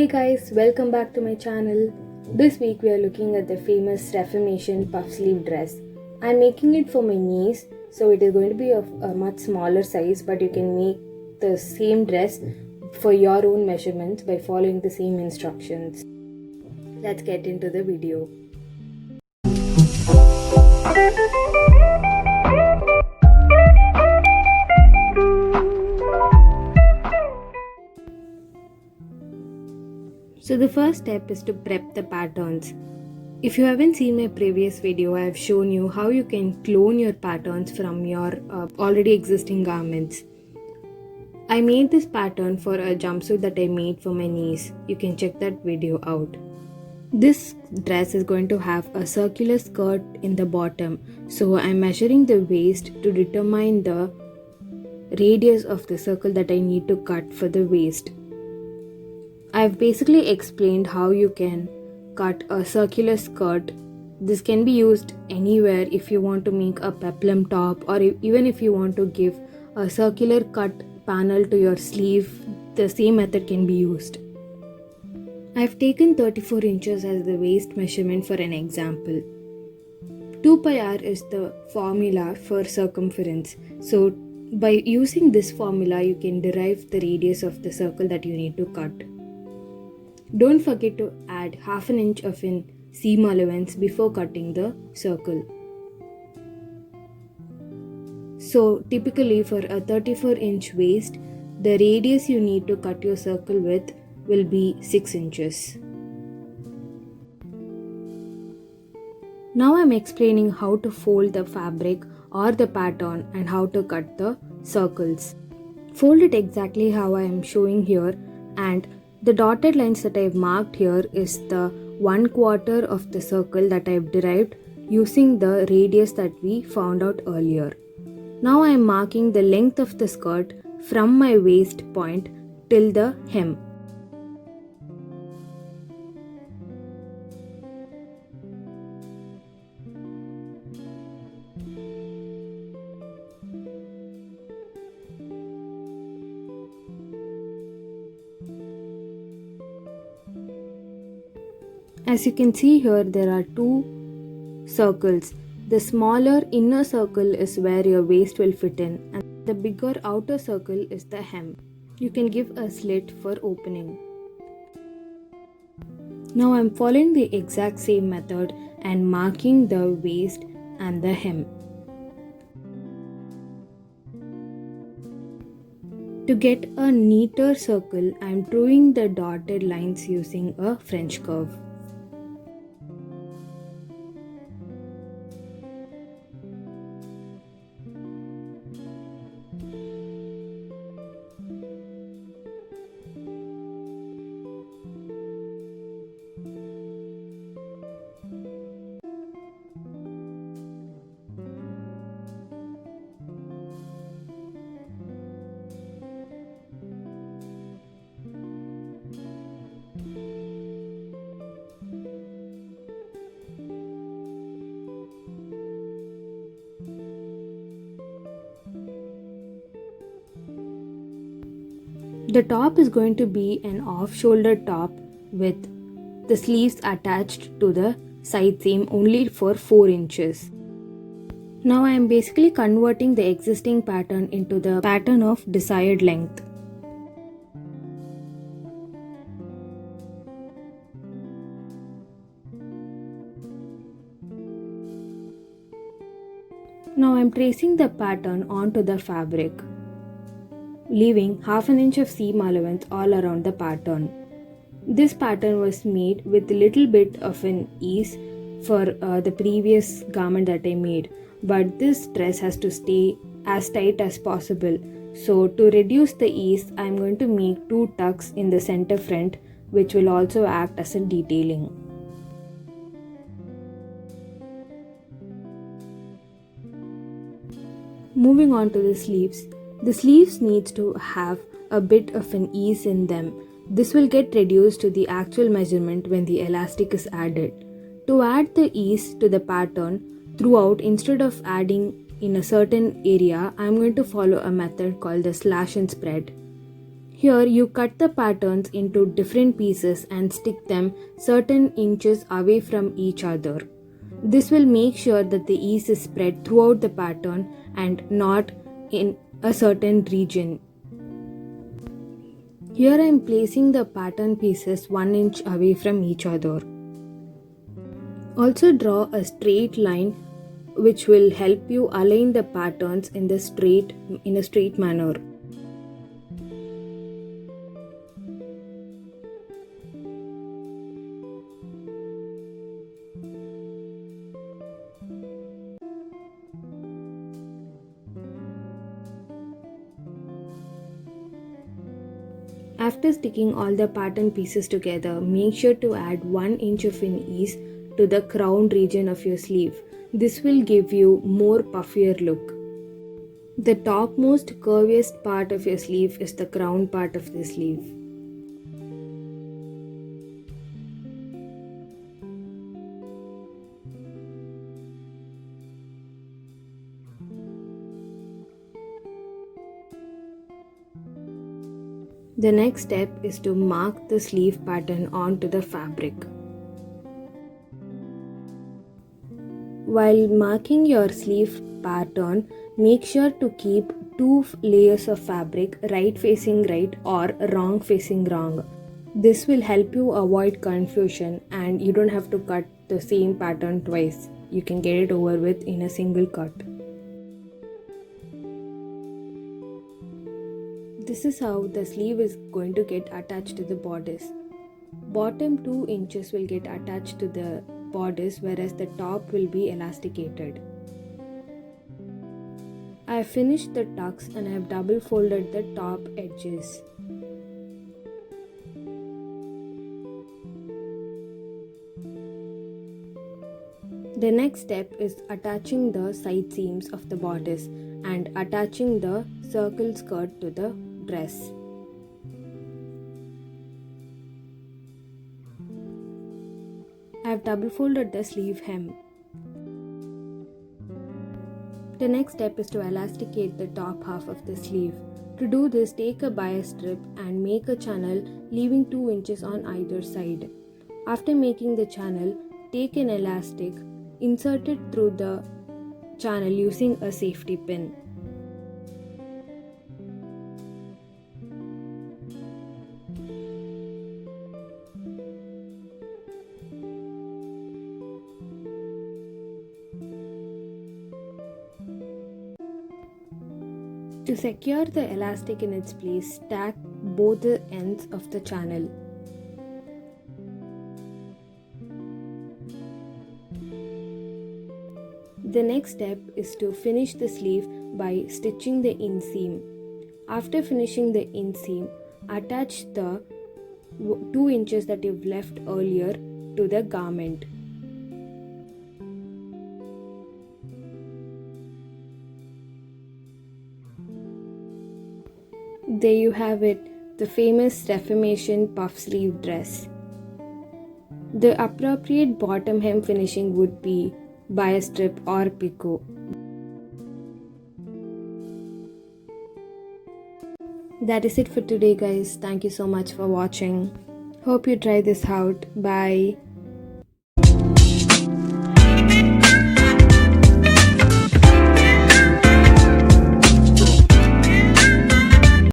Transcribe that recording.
Hey guys, welcome back to my channel. This week we are looking at the famous Reformation puff sleeve dress. I'm making it for my niece, so it is going to be of a much smaller size, but you can make the same dress for your own measurements by following the same instructions. Let's get into the video. So the first step is to prep the patterns. If you haven't seen my previous video, I have shown you how you can clone your patterns from your already existing garments. I made this pattern for a jumpsuit that I made for my niece. You can check that video out. This dress is going to have a circular skirt in the bottom, so I'm measuring the waist to determine the radius of the circle that I need to cut for the waist. I've basically explained how you can cut a circular skirt. This can be used anywhere if you want to make a peplum top, or even if you want to give a circular cut panel to your sleeve, the same method can be used. I've taken 34 inches as the waist measurement for an example. 2 pi r is the formula for circumference. So by using this formula, you can derive the radius of the circle that you need to cut. Don't forget to add half an inch of an seam allowance before cutting the circle. So typically for a 34-inch waist, the radius you need to cut your circle with will be 6 inches. Now I'm explaining how to fold the fabric or the pattern and how to cut the circles. Fold it exactly how I am showing here, and the dotted lines that I've marked here is the 1/4 of the circle that I've derived using the radius that we found out earlier. Now I am marking the length of the skirt from my waist point till the hem. As you can see here, there are two circles. The smaller inner circle is where your waist will fit in, and the bigger outer circle is the hem. You can give a slit for opening. Now I'm following the exact same method and marking the waist and the hem. To get a neater circle, I'm drawing the dotted lines using a French curve. The top is going to be an off-shoulder top with the sleeves attached to the side seam only for 4 inches. Now I am basically converting the existing pattern into the pattern of desired length. Now I am tracing the pattern onto the fabric, leaving half an inch of seam allowance all around the pattern. This pattern was made with a little bit of an ease for the previous garment that I made, but this dress has to stay as tight as possible. So to reduce the ease, I am going to make 2 tucks in the center front, which will also act as a detailing. Moving on to the sleeves. The sleeves needs to have a bit of an ease in them. This will get reduced to the actual measurement when the elastic is added. To add the ease to the pattern throughout, instead of adding in a certain area, I am going to follow a method called the slash and spread. Here you cut the patterns into different pieces and stick them certain inches away from each other. This will make sure that the ease is spread throughout the pattern and not in a certain region. Here I am placing the pattern pieces 1 inch away from each other. Also draw a straight line which will help you align the patterns in a straight manner. After sticking all the pattern pieces together, make sure to add 1 inch of an ease to the crown region of your sleeve. This will give you more puffier look. The topmost curviest part of your sleeve is the crown part of the sleeve. The next step is to mark the sleeve pattern onto the fabric. While marking your sleeve pattern, make sure to keep 2 layers of fabric right facing right or wrong facing wrong. This will help you avoid confusion and you don't have to cut the same pattern twice. You can get it over with in a single cut. This is how the sleeve is going to get attached to the bodice. Bottom 2 inches will get attached to the bodice, whereas the top will be elasticated. I have finished the tucks and I have double folded the top edges. The next step is attaching the side seams of the bodice and attaching the circle skirt to the dress. I have double folded the sleeve hem. The next step is to elasticate the top half of the sleeve. To do this, take a bias strip and make a channel leaving 2 inches on either side. After making the channel, take an elastic, insert it through the channel using a safety pin. To secure the elastic in its place, stack both the ends of the channel. The next step is to finish the sleeve by stitching the inseam. After finishing the inseam, attach the 2 inches that you've left earlier to the garment. There you have it, the famous Reformation puff sleeve dress. The appropriate bottom hem finishing would be bias strip or picot. That is it for today, guys. Thank you so much for watching. Hope you try this out. Bye.